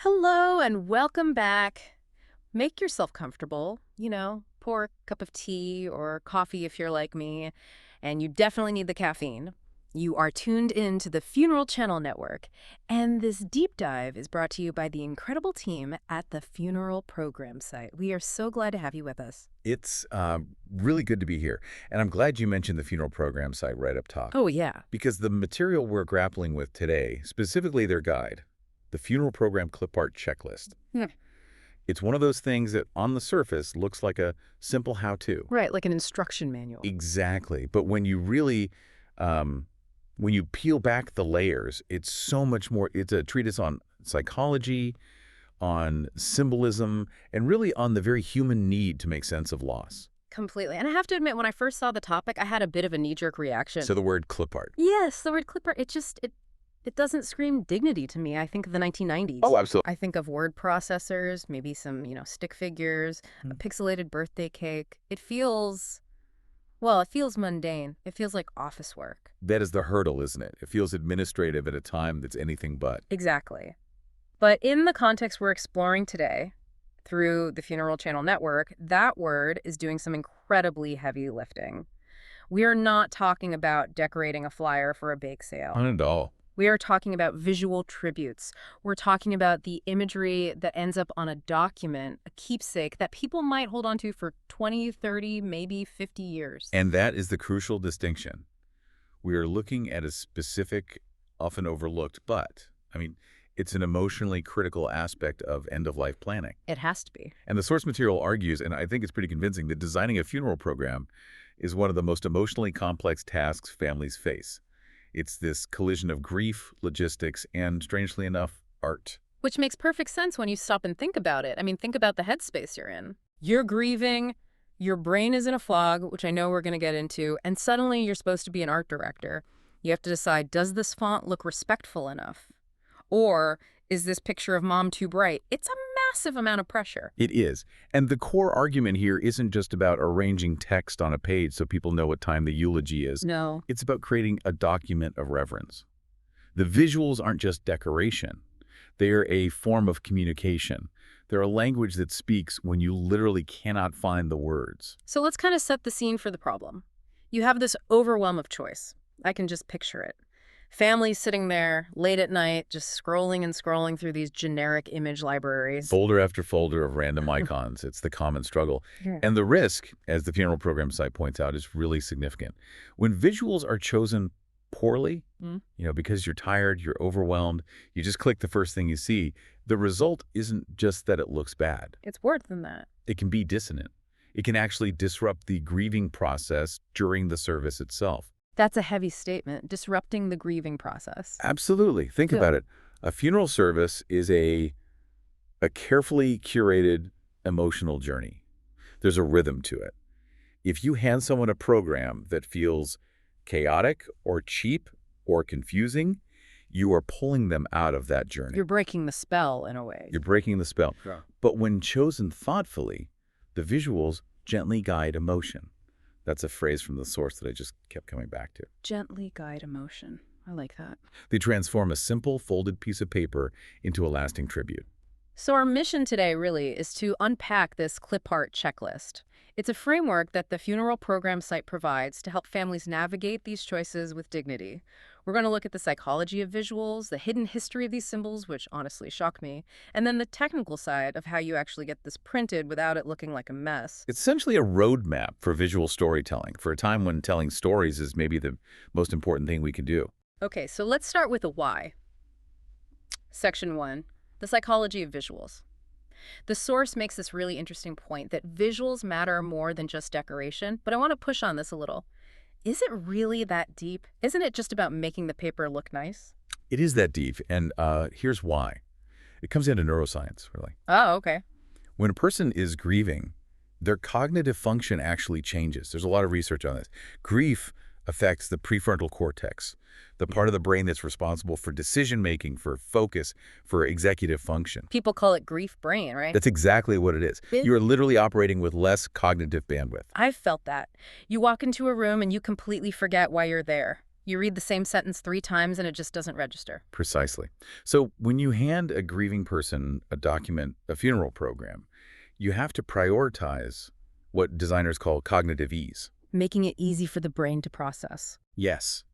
Hello and welcome back. Make yourself comfortable, pour a cup of tea or coffee if you're like me, and you definitely need the caffeine. You are tuned in to the Funeral Channel Network, and this deep dive is brought to you by the incredible team at the Funeral Program site. We are so glad to have you with us. It's really good to be here. And I'm glad you mentioned the funeral program site right up top. Oh, yeah. Because the material we're grappling with today, specifically their guide, the funeral program Clipart checklist, Hmm. it's one of those things that on the surface looks like a simple how-to. Right, like an instruction manual. Exactly. But when you really, when you peel back the layers, it's so much more. It's a treatise on psychology, on symbolism, and really on the very human need to make sense of loss. Completely. And I have to admit, when I first saw the topic, I had a bit of a knee-jerk reaction. So the word Clipart. Yes, the word clipper, it doesn't scream dignity to me. I think of the 1990s. Oh, absolutely. I think of word processors, maybe some, stick figures, a pixelated birthday cake. It feels mundane. It feels like office work. That is the hurdle, isn't it? It feels administrative at a time that's anything but. Exactly. But in the context we're exploring today, through the Funeral Channel Network, that word is doing some incredibly heavy lifting. We are not talking about decorating a flyer for a bake sale. Not at all. We are talking about visual tributes. We're talking about the imagery that ends up on a document, a keepsake that people might hold on to for 20, 30, maybe 50 years. And that is the crucial distinction. We are looking at a specific, often overlooked, it's an emotionally critical aspect of end-of-life planning. It has to be. And the source material argues, and I think it's pretty convincing, that designing a funeral program is one of the most emotionally complex tasks families face. It's this collision of grief, logistics, and, strangely enough, art. Which makes perfect sense when you stop and think about it. I mean, think about the headspace you're in. You're grieving, your brain is in a fog, which I know we're going to get into, and suddenly you're supposed to be an art director. You have to decide, does this font look respectful enough? Or is this picture of mom too bright? It's a massive amount of pressure. It is. And the core argument here isn't just about arranging text on a page so people know what time the eulogy is. No. It's about creating a document of reverence. The visuals aren't just decoration. They're a form of communication. They're a language that speaks when you literally cannot find the words. So let's kind of set the scene for the problem. You have this overwhelm of choice. I can just picture it. Families sitting there late at night, just scrolling and scrolling through these generic image libraries. Folder after folder of random icons. It's the common struggle. Yeah. And the risk, as the funeral program site points out, is really significant. When visuals are chosen poorly, because you're tired, you're overwhelmed, you just click the first thing you see, the result isn't just that it looks bad. It's worse than that. It can be dissonant. It can actually disrupt the grieving process during the service itself. That's a heavy statement, disrupting the grieving process. Absolutely. Think about it. A funeral service is a carefully curated emotional journey. There's a rhythm to it. If you hand someone a program that feels chaotic or cheap or confusing, you are pulling them out of that journey. You're breaking the spell in a way. You're breaking the spell. Yeah. But when chosen thoughtfully, the visuals gently guide emotion. That's a phrase from the source that I just kept coming back to. Gently guide emotion. I like that. They transform a simple folded piece of paper into a lasting tribute. So our mission today really is to unpack this Clipart checklist. It's a framework that the funeral program site provides to help families navigate these choices with dignity. We're going to look at the psychology of visuals, the hidden history of these symbols, which honestly shock me, and then the technical side of how you actually get this printed without it looking like a mess. It's essentially a roadmap for visual storytelling, for a time when telling stories is maybe the most important thing we can do. Okay, so let's start with the why. Section 1, the psychology of visuals. The source makes this really interesting point that visuals matter more than just decoration, but I want to push on this a little. Is it really that deep? Isn't it just about making the paper look nice? It is that deep, and here's why. It comes down to neuroscience, really. Oh, okay. When a person is grieving, their cognitive function actually changes. There's a lot of research on this. Grief affects the prefrontal cortex, the part of the brain that's responsible for decision-making, for focus, for executive function. People call it grief brain, right? That's exactly what it is. You're literally operating with less cognitive bandwidth. I've felt that. You walk into a room and you completely forget why you're there. You read the same sentence 3 times and it just doesn't register. Precisely. So when you hand a grieving person a document, a funeral program, you have to prioritize what designers call cognitive ease. Making it easy for the brain to process. Yes.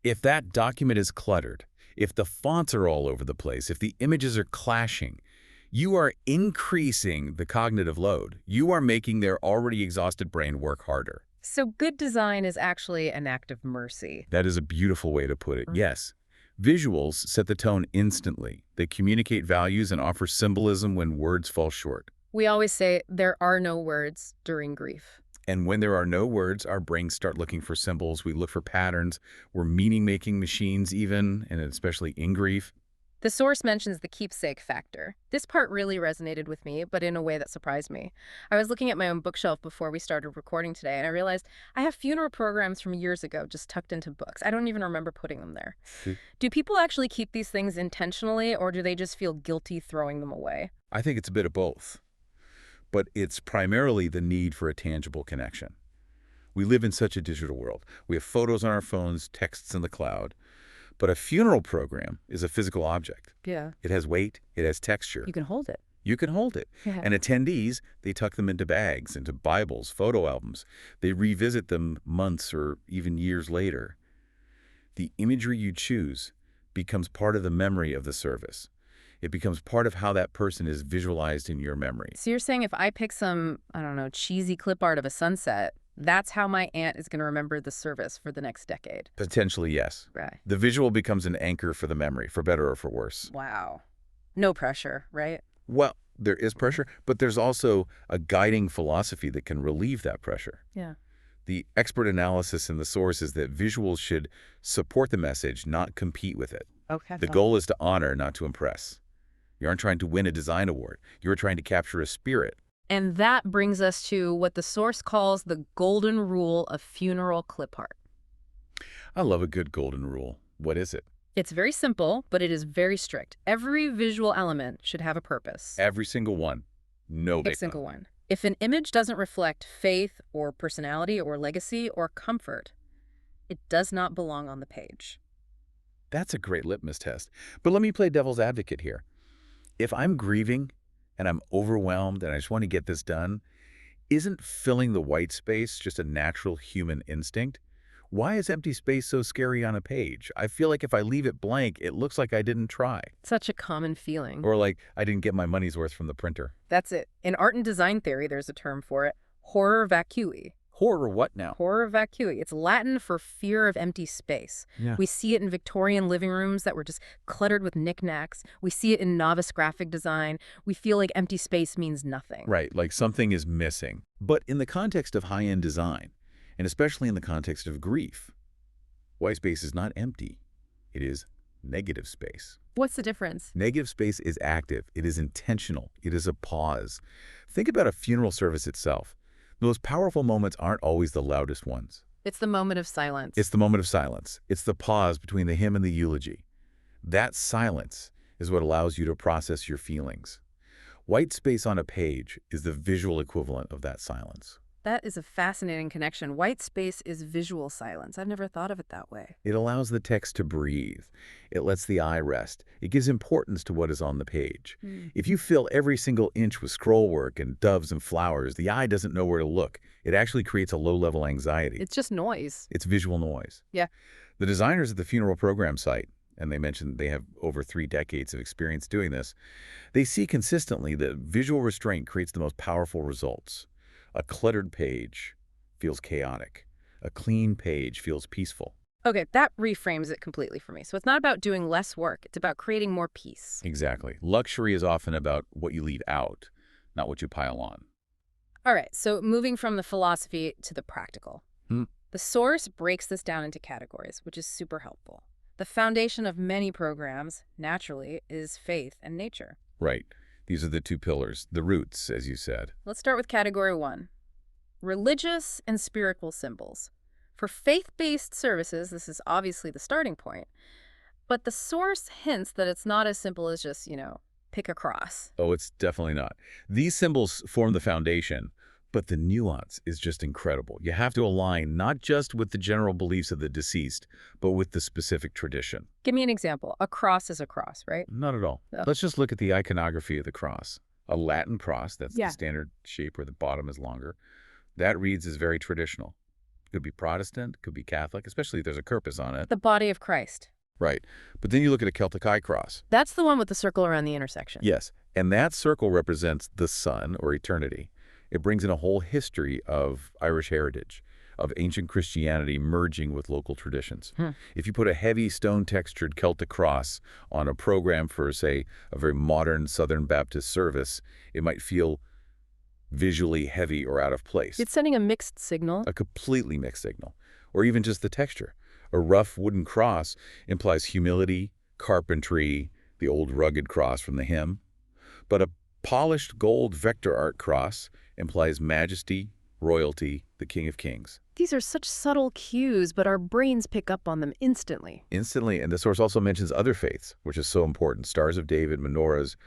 If that document is cluttered, if the fonts are all over the place, if the images are clashing, you are increasing the cognitive load. You are making their already exhausted brain work harder. So good design is actually an act of mercy. That is a beautiful way to put it. Yes. Visuals set the tone instantly. They communicate values and offer symbolism when words fall short. We always say there are no words during grief. And when there are no words, our brains start looking for symbols. We look for patterns. We're meaning-making machines even, and especially in grief. The source mentions the keepsake factor. This part really resonated with me, but in a way that surprised me. I was looking at my own bookshelf before we started recording today, and I realized I have funeral programs from years ago just tucked into books. I don't even remember putting them there. Hmm. Do people actually keep these things intentionally, or do they just feel guilty throwing them away? I think it's a bit of both. But it's primarily the need for a tangible connection. We live in such a digital world. We have photos on our phones, texts in the cloud. But a funeral program is a physical object. Yeah. It has weight, it has texture. You can hold it. You can hold it. Yeah. And attendees, they tuck them into bags, into Bibles, photo albums. They revisit them months or even years later. The imagery you choose becomes part of the memory of the service. It becomes part of how that person is visualized in your memory. So you're saying if I pick some, I don't know, cheesy clip art of a sunset, that's how my aunt is going to remember the service for the next decade? Potentially, yes. Right. The visual becomes an anchor for the memory, for better or for worse. Wow. No pressure, right? Well, there is pressure, but there's also a guiding philosophy that can relieve that pressure. Yeah. The expert analysis in the source is that visuals should support the message, not compete with it. Okay. The goal is to honor, not to impress. You aren't trying to win a design award. You're trying to capture a spirit. And that brings us to what the source calls the golden rule of funeral clip art. I love a good golden rule. What is it? It's very simple, but it is very strict. Every visual element should have a purpose. Every single one. No Every big single one. If an image doesn't reflect faith or personality or legacy or comfort, it does not belong on the page. That's a great litmus test. But let me play devil's advocate here. If I'm grieving and I'm overwhelmed and I just want to get this done, isn't filling the white space just a natural human instinct? Why is empty space so scary on a page? I feel like if I leave it blank, it looks like I didn't try. Such a common feeling. Or like I didn't get my money's worth from the printer. That's it. In art and design theory, there's a term for it, horror vacui. Horror what now? Horror vacui. It's Latin for fear of empty space. Yeah. We see it in Victorian living rooms that were just cluttered with knickknacks. We see it in novice graphic design. We feel like empty space means nothing. Right, like something is missing. But in the context of high-end design, and especially in the context of grief, white space is not empty. It is negative space. What's the difference? Negative space is active. It is intentional. It is a pause. Think about a funeral service itself. The most powerful moments aren't always the loudest ones. It's the moment of silence. It's the moment of silence. It's the pause between the hymn and the eulogy. That silence is what allows you to process your feelings. White space on a page is the visual equivalent of that silence. That is a fascinating connection. White space is visual silence. I've never thought of it that way. It allows the text to breathe. It lets the eye rest. It gives importance to what is on the page. If you fill every single inch with scroll work and doves and flowers, the eye doesn't know where to look. It actually creates a low-level anxiety. It's just noise. It's visual noise. Yeah. The designers at the funeral program site, and they mentioned they have over 3 decades of experience doing this, they see consistently that visual restraint creates the most powerful results. A cluttered page feels chaotic. A clean page feels peaceful. Okay, that reframes it completely for me. So it's not about doing less work. It's about creating more peace. Exactly. Luxury is often about what you leave out, not what you pile on. All right, so moving from the philosophy to the practical. The source breaks this down into categories, which is super helpful. The foundation of many programs, naturally, is faith and nature. Right. These are the 2 pillars, the roots, as you said. Let's start with category 1. Religious and spiritual symbols. For faith-based services, this is obviously the starting point. But the source hints that it's not as simple as just, pick a cross. Oh, it's definitely not. These symbols form the foundation, But the nuance is just incredible. You have to align not just with the general beliefs of the deceased, but with the specific tradition. Give me an example. A cross is a cross, right? Not at all. Ugh. Let's just look at the iconography of the cross. A Latin cross, that's the Yeah. standard shape where the bottom is longer, that reads as very traditional. Could be Protestant, could be Catholic, especially if there's a corpus on it. The body of Christ. Right. But then you look at a Celtic eye cross. That's the one with the circle around the intersection. Yes. And that circle represents the sun or eternity. It brings in a whole history of Irish heritage, of ancient Christianity merging with local traditions. If you put a heavy stone-textured Celtic cross on a program for, say, a very modern Southern Baptist service, it might feel visually heavy or out of place. It's sending a mixed signal. A completely mixed signal. Or even just the texture. A rough wooden cross implies humility, carpentry, the old rugged cross from the hymn. But a polished gold vector art cross implies majesty, royalty, the King of Kings. These are such subtle cues, but our brains pick up on them instantly. Instantly, and the source also mentions other faiths, which is so important. Stars of David, menorahs.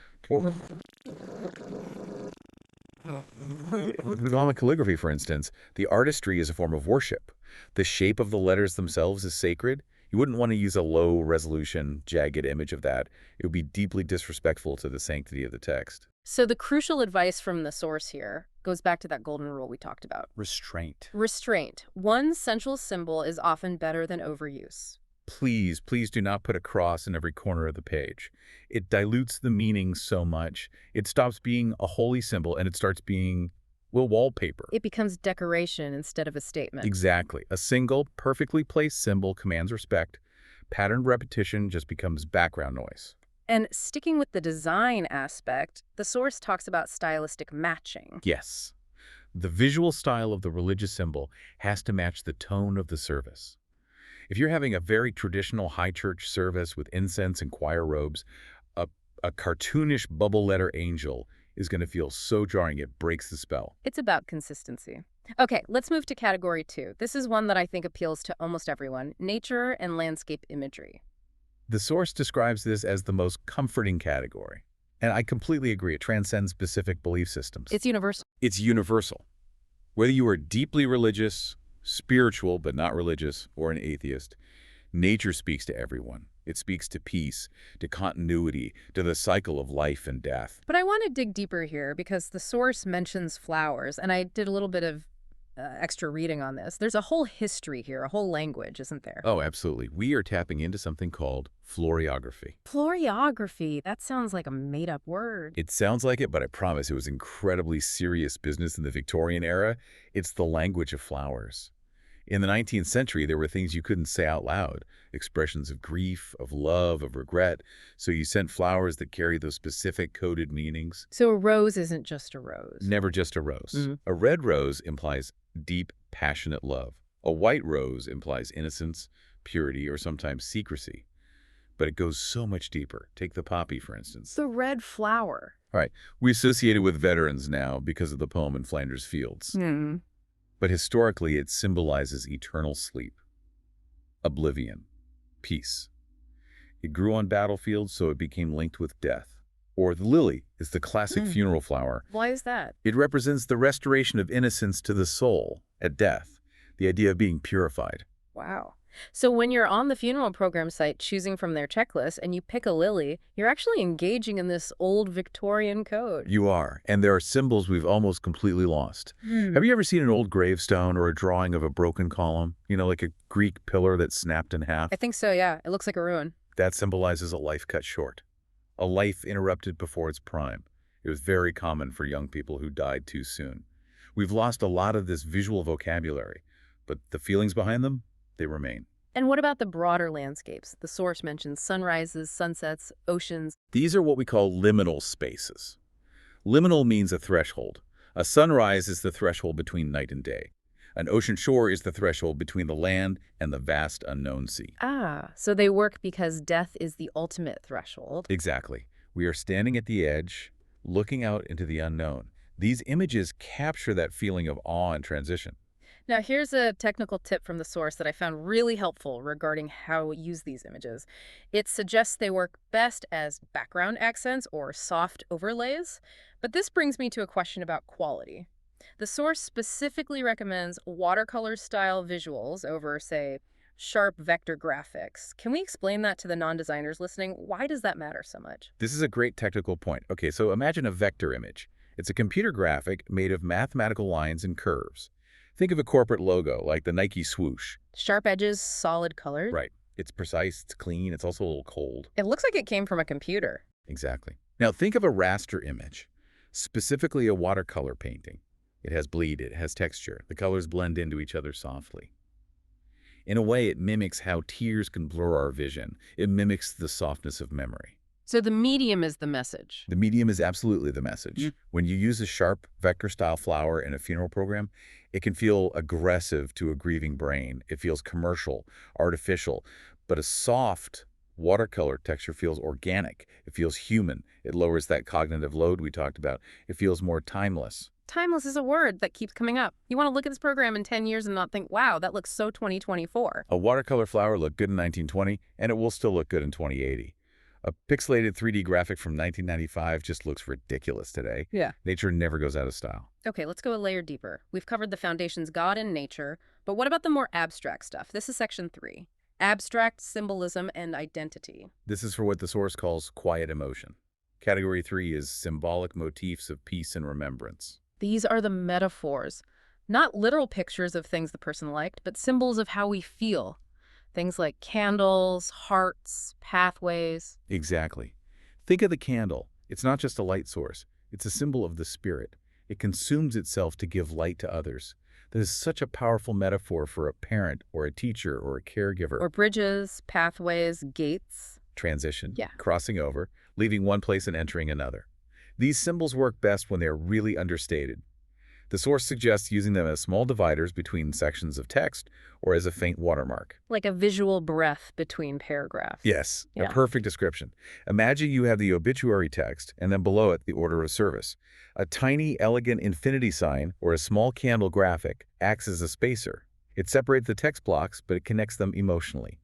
Islamic calligraphy, for instance, the artistry is a form of worship. The shape of the letters themselves is sacred. You wouldn't want to use a low-resolution, jagged image of that. It would be deeply disrespectful to the sanctity of the text. So the crucial advice from the source here goes back to that golden rule we talked about. Restraint. Restraint. One central symbol is often better than overuse. Please, please do not put a cross in every corner of the page. It dilutes the meaning so much. It stops being a holy symbol and it starts being, well, wallpaper. It becomes decoration instead of a statement. Exactly. A single, perfectly placed symbol commands respect. Patterned repetition just becomes background noise. And sticking with the design aspect, the source talks about stylistic matching. Yes. The visual style of the religious symbol has to match the tone of the service. If you're having a very traditional high church service with incense and choir robes, a cartoonish bubble letter angel is going to feel so jarring it breaks the spell. It's about consistency. Okay, let's move to category 2. This is one that I think appeals to almost everyone: nature and landscape imagery. The source describes this as the most comforting category. And I completely agree. It transcends specific belief systems. It's universal. It's universal. Whether you are deeply religious, spiritual but not religious, or an atheist, nature speaks to everyone. It speaks to peace, to continuity, to the cycle of life and death. But I want to dig deeper here because the source mentions flowers, and I did a little bit of extra reading on this. There's a whole history here, a whole language, isn't there? Oh, absolutely. We are tapping into something called floriography. Floriography, that sounds like a made-up word. It sounds like it, but I promise it was incredibly serious business in the Victorian era. It's the language of flowers. In the 19th century, there were things you couldn't say out loud, expressions of grief, of love, of regret. So you sent flowers that carry those specific coded meanings. So a rose isn't just a rose. Never just a rose. A red rose implies deep, passionate love. A white rose implies innocence, purity, or sometimes secrecy. But it goes so much deeper. Take the poppy, for instance. The red flower. All right. We associate it with veterans now because of the poem in Flanders Fields. But historically, it symbolizes eternal sleep, oblivion, peace. It grew on battlefields, so it became linked with death. Or the lily is the classic funeral flower. Why is that? It represents the restoration of innocence to the soul at death, the idea of being purified. Wow. So when you're on the funeral program site choosing from their checklist and you pick a lily, you're actually engaging in this old Victorian code. You are, and there are symbols we've almost completely lost. Have you ever seen an old gravestone or a drawing of a broken column? You know, like a Greek pillar that's snapped in half? I think so, yeah. It looks like a ruin. That symbolizes a life cut short, a life interrupted before its prime. It was very common for young people who died too soon. We've lost a lot of this visual vocabulary, but the feelings behind them, they remain. And what about the broader landscapes? The source mentions sunrises, sunsets, oceans. These are what we call liminal spaces. Liminal means a threshold. A sunrise is the threshold between night and day. An ocean shore is the threshold between the land and the vast unknown sea. Ah, so they work because death is the ultimate threshold. Exactly. We are standing at the edge, looking out into the unknown. These images capture that feeling of awe and transition. Now, here's a technical tip from the source that I found really helpful regarding how to use these images. It suggests they work best as background accents or soft overlays, but this brings me to a question about quality. The source specifically recommends watercolor-style visuals over, say, sharp vector graphics. Can we explain that to the non-designers listening? Why does that matter so much? This is a great technical point. Okay, so imagine a vector image. It's a computer graphic made of mathematical lines and curves. Think of a corporate logo, like the Nike swoosh. Sharp edges, solid colors. Right. It's precise, it's clean, it's also a little cold. It looks like it came from a computer. Exactly. Now think of a raster image, specifically a watercolor painting. It has bleed, it has texture. The colors blend into each other softly. In a way, it mimics how tears can blur our vision. It mimics the softness of memory. So the medium is the message. The medium is absolutely the message. When you use a sharp vector-style flower in a funeral program, it can feel aggressive to a grieving brain. It feels commercial, artificial. But a soft watercolor texture feels organic. It feels human. It lowers that cognitive load we talked about. It feels more timeless. Timeless is a word that keeps coming up. You want to look at this program in 10 years and not think, wow, that looks so 2024. A watercolor flower looked good in 1920, and it will still look good in 2080. A pixelated 3D graphic from 1995 just looks ridiculous today. Yeah. Nature never goes out of style. Okay, let's go a layer deeper. We've covered the foundations God and nature, but what about the more abstract stuff? This is section 3. Abstract symbolism and identity. This is for what the source calls quiet emotion. Category 3 is symbolic motifs of peace and remembrance. These are the metaphors, not literal pictures of things the person liked, but symbols of how we feel. Things like candles, hearts, pathways. Exactly. Think of the candle. It's not just a light source. It's a symbol of the spirit. It consumes itself to give light to others. That is such a powerful metaphor for a parent or a teacher or a caregiver. Or bridges, pathways, gates. Transition, Yeah. crossing over, leaving one place and entering another. These symbols work best when they are really understated. The source suggests using them as small dividers between sections of text or as a faint watermark. Like a visual breath between paragraphs. Yes, Yeah. a perfect description. Imagine you have the obituary text and then below it the order of service. A tiny, elegant infinity sign or a small candle graphic acts as a spacer. It separates the text blocks, but it connects them emotionally.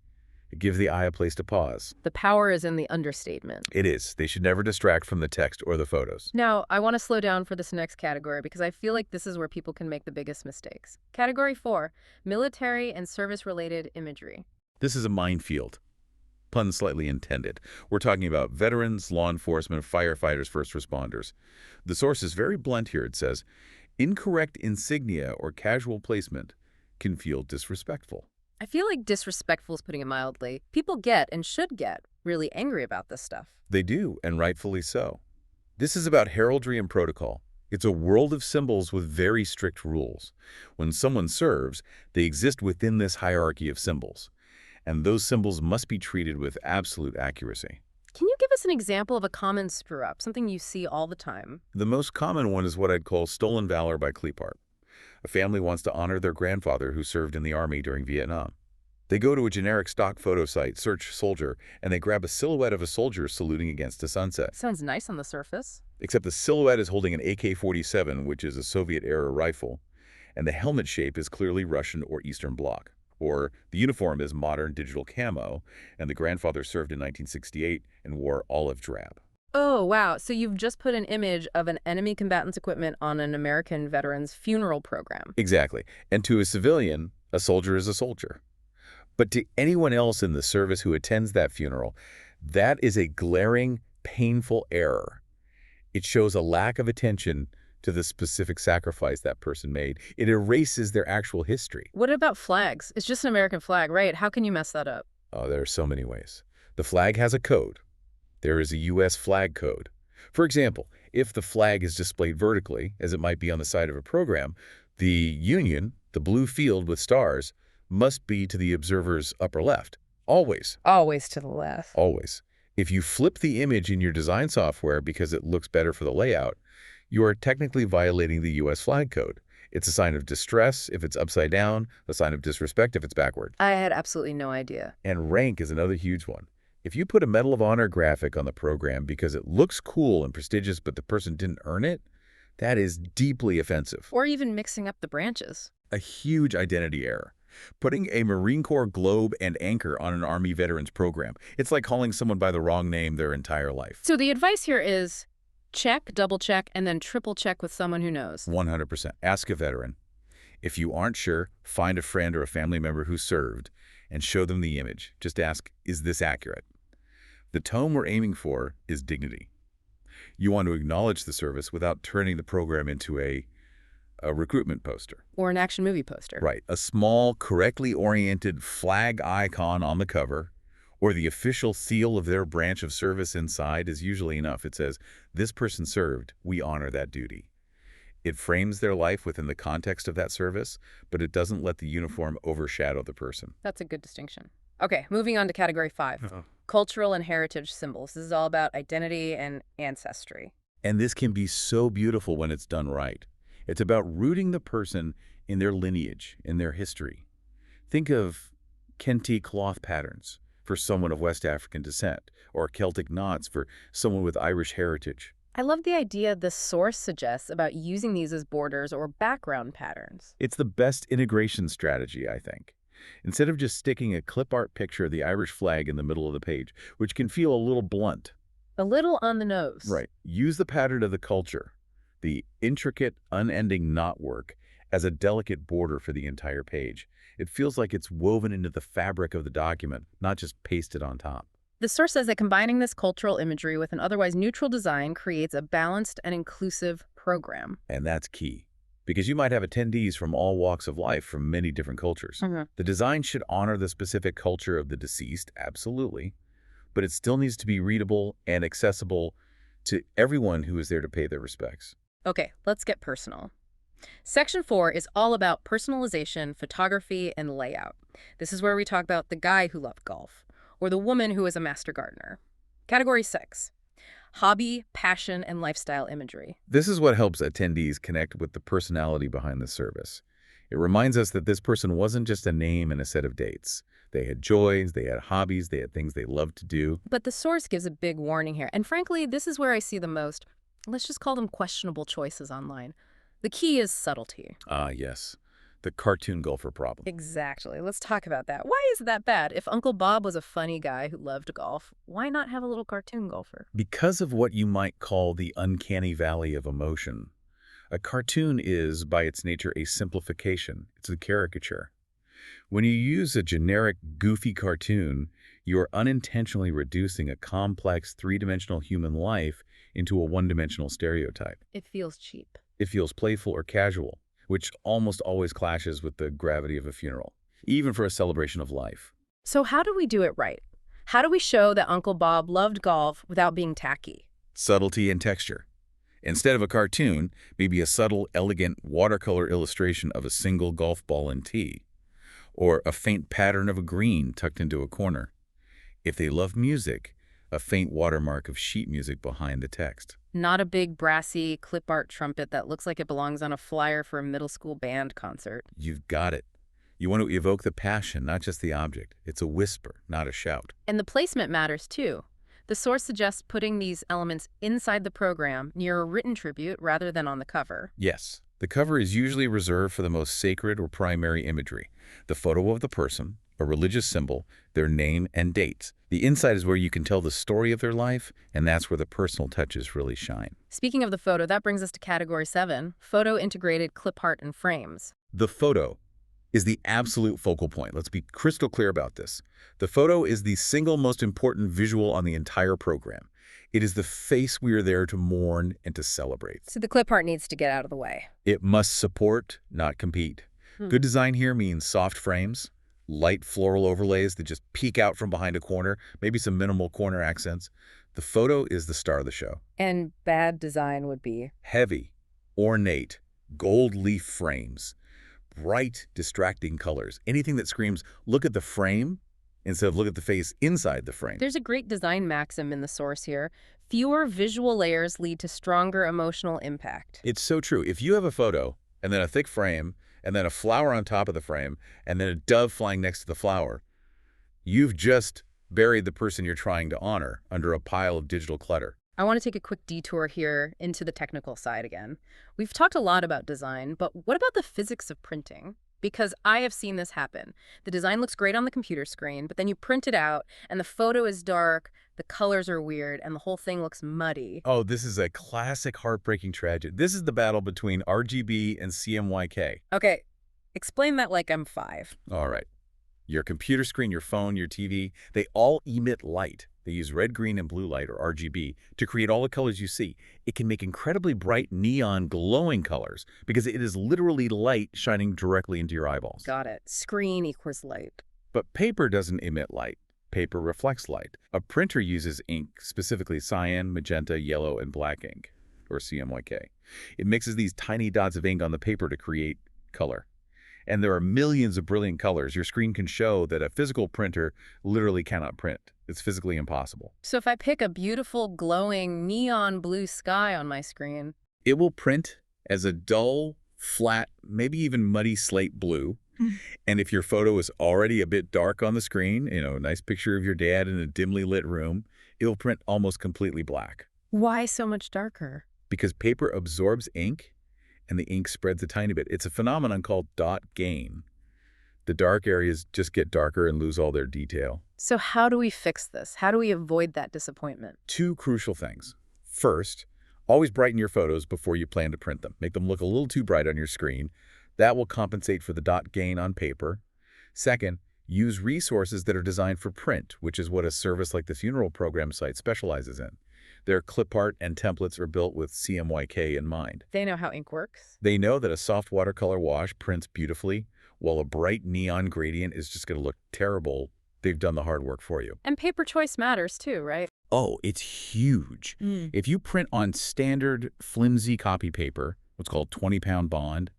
It gives the eye a place to pause. The power is in the understatement. It is. They should never distract from the text or the photos. Now, I want to slow down for this next category because I feel like this is where people can make the biggest mistakes. Category 4, military and service-related imagery. This is a minefield. Pun slightly intended. We're talking about veterans, law enforcement, firefighters, first responders. The source is very blunt here. It says, incorrect insignia or casual placement can feel disrespectful. I feel like disrespectful is putting it mildly. People get and should get really angry about this stuff. They do, and rightfully so. This is about heraldry and protocol. It's a world of symbols with very strict rules. When someone serves, they exist within this hierarchy of symbols. And those symbols must be treated with absolute accuracy. Can you give us an example of a common screw-up, something you see all the time? The most common one is what I'd call stolen valor by Clipart. A family wants to honor their grandfather who served in the Army during Vietnam. They go to a generic stock photo site, search soldier, and they grab a silhouette of a soldier saluting against a sunset. Sounds nice on the surface. Except the silhouette is holding an AK-47, which is a Soviet-era rifle, and the helmet shape is clearly Russian or Eastern Bloc. Or the uniform is modern digital camo, and the grandfather served in 1968 and wore olive drab. Oh, wow. So you've just put an image of an enemy combatant's equipment on an American veteran's funeral program. Exactly. And to a civilian, a soldier is a soldier. But to anyone else in the service who attends that funeral, that is a glaring, painful error. It shows a lack of attention to the specific sacrifice that person made. It erases their actual history. What about flags? It's just an American flag, right? How can you mess that up? Oh, there are so many ways. The flag has a code. There is a U.S. flag code. For example, if the flag is displayed vertically, as it might be on the side of a program, the Union, the blue field with stars, must be to the observer's upper left. Always. Always to the left. Always. If you flip the image in your design software because it looks better for the layout, you are technically violating the U.S. flag code. It's a sign of distress if it's upside down, a sign of disrespect if it's backward. I had absolutely no idea. And rank is another huge one. If you put a Medal of Honor graphic on the program because it looks cool and prestigious but the person didn't earn it, that is deeply offensive. Or even mixing up the branches. A huge identity error. Putting a Marine Corps globe and anchor on an Army veterans program, it's like calling someone by the wrong name their entire life. So the advice here is Check, double check, and then triple check with someone who knows. 100%. Ask a veteran. If you aren't sure, find a friend or a family member who served and show them the image. Just ask, is this accurate? The tone we're aiming for is dignity. You want to acknowledge the service without turning the program into a recruitment poster. Or an action movie poster. Right. A small, correctly oriented flag icon on the cover or the official seal of their branch of service inside is usually enough. It says, this person served, we honor that duty. It frames their life within the context of that service, but it doesn't let the uniform overshadow the person. That's a good distinction. Okay, moving on to category 5. Cultural and heritage symbols. This is all about identity and ancestry. And this can be so beautiful when it's done right. It's about rooting the person in their lineage, in their history. Think of kente cloth patterns for someone of West African descent, or Celtic knots for someone with Irish heritage. I love the idea the source suggests about using these as borders or background patterns. It's the best integration strategy, I think. Instead of just sticking a clip art picture of the Irish flag in the middle of the page, which can feel a little blunt. A little on the nose. Right. Use the pattern of the culture, the intricate, unending knot work, as a delicate border for the entire page. It feels like it's woven into the fabric of the document, not just pasted on top. The source says that combining this cultural imagery with an otherwise neutral design creates a balanced and inclusive program. And that's key, because you might have attendees from all walks of life from many different cultures. The design should honor the specific culture of the deceased, absolutely, but it still needs to be readable and accessible to everyone who is there to pay their respects. Okay, let's get personal. Section 4 is all about personalization, photography, and layout. This is where we talk about the guy who loved golf, or the woman who is a master gardener. Category 6, hobby, passion, and lifestyle imagery. This is what helps attendees connect with the personality behind the service. It reminds us that this person wasn't just a name and a set of dates. They had joys, they had hobbies, they had things they loved to do. But the source gives a big warning here. And frankly, this is where I see the most, let's just call them questionable choices online. The key is subtlety. Ah, yes. The cartoon golfer problem. Exactly. Let's talk about that. Why is that bad? If Uncle Bob was a funny guy who loved golf, why not have a little cartoon golfer? Because of what you might call the uncanny valley of emotion. A cartoon is, by its nature, a simplification. It's a caricature. When you use a generic, goofy cartoon, you are unintentionally reducing a complex, three-dimensional human life into a one-dimensional stereotype. It feels cheap. It feels playful or casual, which almost always clashes with the gravity of a funeral, even for a celebration of life. So how do we do it right? How do we show that Uncle Bob loved golf without being tacky? Subtlety and texture. Instead of a cartoon, maybe a subtle, elegant watercolor illustration of a single golf ball and tee, or a faint pattern of a green tucked into a corner. If they love music, a faint watermark of sheet music behind the text. Not a big, brassy, clip-art trumpet that looks like it belongs on a flyer for a middle school band concert. You've got it. You want to evoke the passion, not just the object. It's a whisper, not a shout. And the placement matters, too. The source suggests putting these elements inside the program near a written tribute rather than on the cover. Yes. The cover is usually reserved for the most sacred or primary imagery. The photo of the person, a religious symbol, their name, and dates. The inside is where you can tell the story of their life, and that's where the personal touches really shine. Speaking of the photo, that brings us to category 7, photo-integrated clip art and frames. The photo is the absolute focal point. Let's be crystal clear about this. The photo is the single most important visual on the entire program. It is the face we are there to mourn and to celebrate. So the clip art needs to get out of the way. It must support, not compete. Good design here means soft frames, light floral overlays that just peek out from behind a corner, maybe some minimal corner accents. The photo is the star of the show. And bad design would be? Heavy, ornate, gold leaf frames, bright, distracting colors. Anything that screams, look at the frame, instead of look at the face inside the frame. There's a great design maxim in the source here. Fewer visual layers lead to stronger emotional impact. It's so true. If you have a photo, and then a thick frame, and then a flower on top of the frame, and then a dove flying next to the flower, you've just buried the person you're trying to honor under a pile of digital clutter. I want to take a quick detour here into the technical side again. We've talked a lot about design, but what about the physics of printing? because I have seen this happen. The design looks great on the computer screen, but then you print it out, and the photo is dark, the colors are weird, and the whole thing looks muddy. Oh, this is a classic heartbreaking tragedy. This is the battle between RGB and CMYK. Okay, explain that like I'm 5. All right. Your computer screen, your phone, your TV, they all emit light. They use red, green, and blue light, or RGB, to create all the colors you see. It can make incredibly bright, neon, glowing colors because it is literally light shining directly into your eyeballs. Got it. Screen equals light. But paper doesn't emit light. Paper reflects light. A printer uses ink, specifically cyan, magenta, yellow, and black ink, or CMYK. It mixes these tiny dots of ink on the paper to create color. And there are millions of brilliant colors. Your screen can show that a physical printer literally cannot print. It's physically impossible. So if I pick a beautiful, glowing, neon blue sky on my screen, It will print as a dull, flat, maybe even muddy slate blue. And if your photo is already a bit dark on the screen, a nice picture of your dad in a dimly lit room, it'll print almost completely black. why so much darker? Because paper absorbs ink and the ink spreads a tiny bit. It's a phenomenon called dot gain. The dark areas just get darker and lose all their detail. So how do we fix this? How do we avoid that disappointment? Two crucial things. First, always brighten your photos before you plan to print them. Make them look a little too bright on your screen. That will compensate for the dot gain on paper. Second, use resources that are designed for print, which is what a service like the funeral program site specializes in. Their Clipart and templates are built with CMYK in mind. They know how ink works. They know that a soft watercolor wash prints beautifully, while a bright neon gradient is just going to look terrible. They've done the hard work for you. And paper choice matters too, right? Oh, it's huge. If you print on standard flimsy copy paper, what's called 20-pound bond,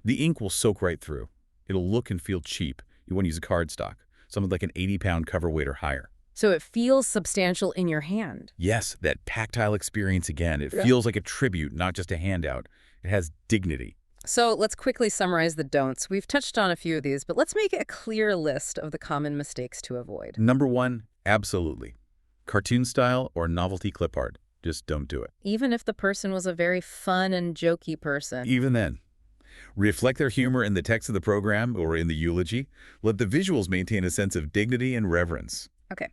the ink will soak right through. It'll look and feel cheap. You want to use a cardstock, something like an 80-pound cover weight or higher. So it feels substantial in your hand. Yes, that tactile experience again. It Yeah. feels like a tribute, not just a handout. It has dignity. So let's quickly summarize the don'ts. We've touched on a few of these, but let's make a clear list of the common mistakes to avoid. Number one, absolutely. Cartoon style or novelty clip art. Just don't do it. Even if the person was a very fun and jokey person. Even then. Reflect their humor in the text of the program or in the eulogy. Let the visuals maintain a sense of dignity and reverence. Okay,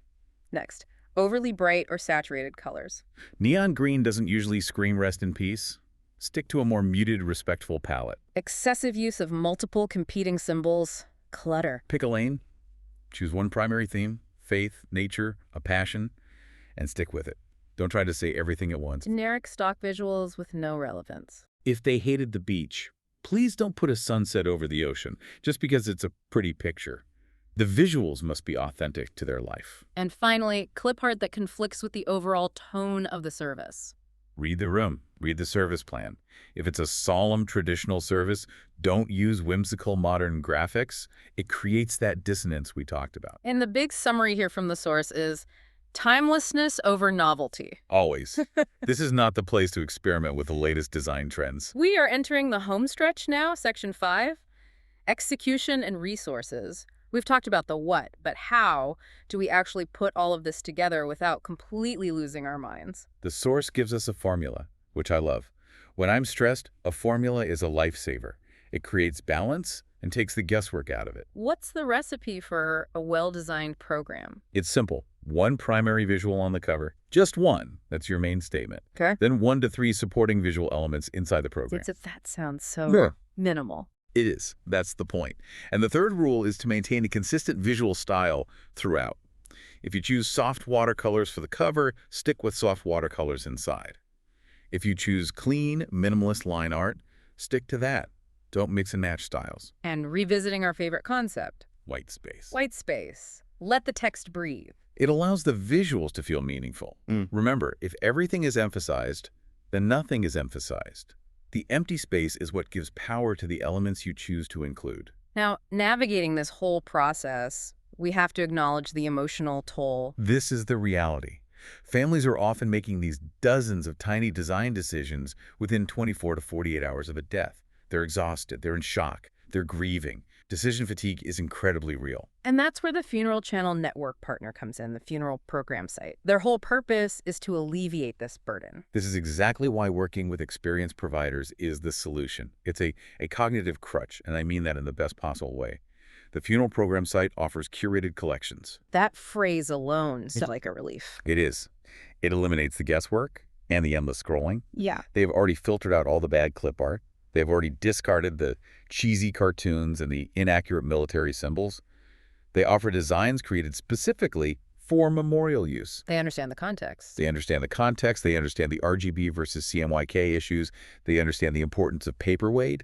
next. Overly bright or saturated colors. Neon green doesn't usually scream rest in peace. Stick to a more muted, respectful palette. Excessive use of multiple competing symbols. Clutter. Pick a lane. Choose one primary theme, faith, nature, a passion, and stick with it. Don't try to say everything at once. Generic stock visuals with no relevance. If they hated the beach, please don't put a sunset over the ocean just because it's a pretty picture. The visuals must be authentic to their life. And finally, clip art that conflicts with the overall tone of the service. Read the room. Read the service plan. If it's a solemn traditional service, don't use whimsical modern graphics. It creates that dissonance we talked about. And the big summary here from the source is timelessness over novelty. Always. This is not the place to experiment with the latest design trends. We are entering the home stretch now, section 5, execution and resources. We've talked about the what, but how do we actually put all of this together without completely losing our minds? The source gives us a formula, which I love. When I'm stressed, a formula is a lifesaver. It creates balance and takes the guesswork out of it. What's the recipe for a well-designed program? It's simple. One primary visual on the cover. Just one. That's your main statement. Okay. Then 1 to 3 supporting visual elements inside the program. That sounds so Yeah. minimal. It is. That's the point. And the third rule is to maintain a consistent visual style throughout. If you choose soft watercolors for the cover, stick with soft watercolors inside. If you choose clean, minimalist line art, stick to that. Don't mix and match styles. And revisiting our favorite concept, White space. white space. Let the text breathe. It allows the visuals to feel meaningful. Remember, if everything is emphasized, then nothing is emphasized. The empty space is what gives power to the elements you choose to include. Now, navigating this whole process, we have to acknowledge the emotional toll. This is the reality. Families are often making these dozens of tiny design decisions within 24 to 48 hours of a death. They're exhausted, they're in shock, they're grieving. Decision fatigue is incredibly real. And that's where the Funeral Channel Network partner comes in, the funeral program site. Their whole purpose is to alleviate this burden. This is exactly why working with experienced providers is the solution. It's a cognitive crutch, and I mean that in the best possible way. The funeral program site offers curated collections. That phrase alone sounds like a relief. It is. It eliminates the guesswork and the endless scrolling. Yeah. They've already filtered out all the bad clip art. They've already discarded the cheesy cartoons and the inaccurate military symbols. They offer designs created specifically for memorial use. They understand the context. They understand the context. They understand the RGB versus CMYK issues. They understand the importance of paperweight.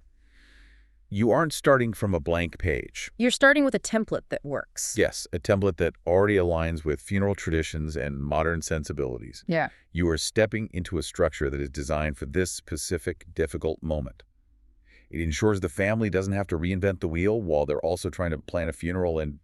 You aren't starting from a blank page. You're starting with a template that works. Yes, a template that already aligns with funeral traditions and modern sensibilities. Yeah. You are stepping into a structure that is designed for this specific, difficult moment. It ensures the family doesn't have to reinvent the wheel while they're also trying to plan a funeral and,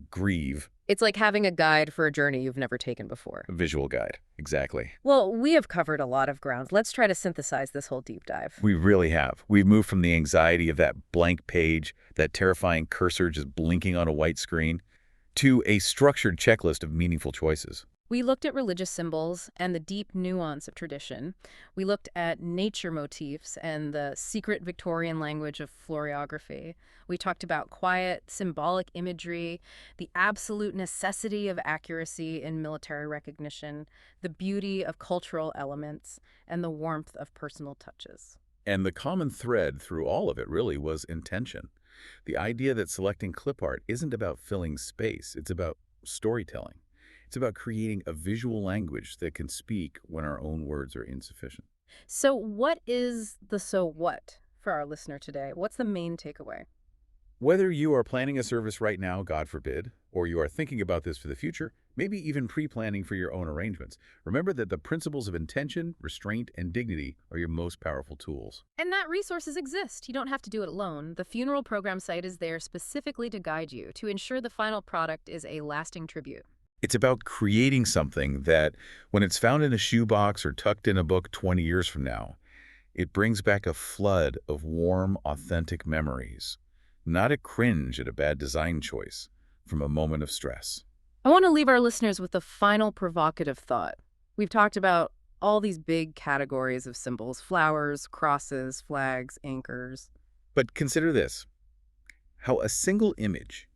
grieve. It's like having a guide for a journey you've never taken before. A visual guide. Exactly. Well, we have covered a lot of ground. Let's try to synthesize this whole deep dive. We really have. We've moved from the anxiety of that blank page, that terrifying cursor just blinking on a white screen, to a structured checklist of meaningful choices. We looked at religious symbols and the deep nuance of tradition. We looked at nature motifs and the secret Victorian language of florography. We talked about quiet, symbolic imagery, the absolute necessity of accuracy in military recognition, the beauty of cultural elements, and the warmth of personal touches. And the common thread through all of it really was intention. The idea that selecting clip art isn't about filling space, it's about storytelling. It's about creating a visual language that can speak when our own words are insufficient. So what is the so what for our listener today? What's the main takeaway? Whether you are planning a service right now, God forbid, or you are thinking about this for the future, maybe even pre-planning for your own arrangements, remember that the principles of intention, restraint, and dignity are your most powerful tools. And that resources exist. You don't have to do it alone. The funeral program site is there specifically to guide you, to ensure the final product is a lasting tribute. It's about creating something that, when it's found in a shoebox or tucked in a book 20 years from now, it brings back a flood of warm, authentic memories, not a cringe at a bad design choice from a moment of stress. I want to leave our listeners with a final provocative thought. We've talked about all these big categories of symbols: flowers, crosses, flags, anchors. But consider this, how a single image,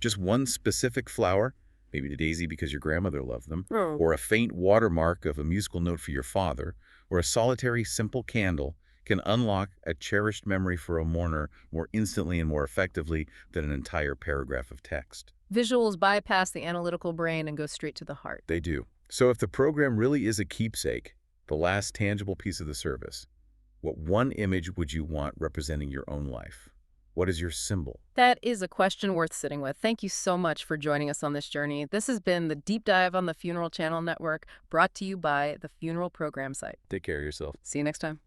just one specific flower, maybe the daisy because your grandmother loved them, or a faint watermark of a musical note for your father, or a solitary, simple candle can unlock a cherished memory for a mourner more instantly and more effectively than an entire paragraph of text. Visuals bypass the analytical brain and go straight to the heart. They do. So if the program really is a keepsake, the last tangible piece of the service, what one image would you want representing your own life? What is your symbol? That is a question worth sitting with. Thank you so much for joining us on this journey. This has been the Deep Dive on the Funeral Channel Network, brought to you by the Funeral Program site. Take care of yourself. See you next time.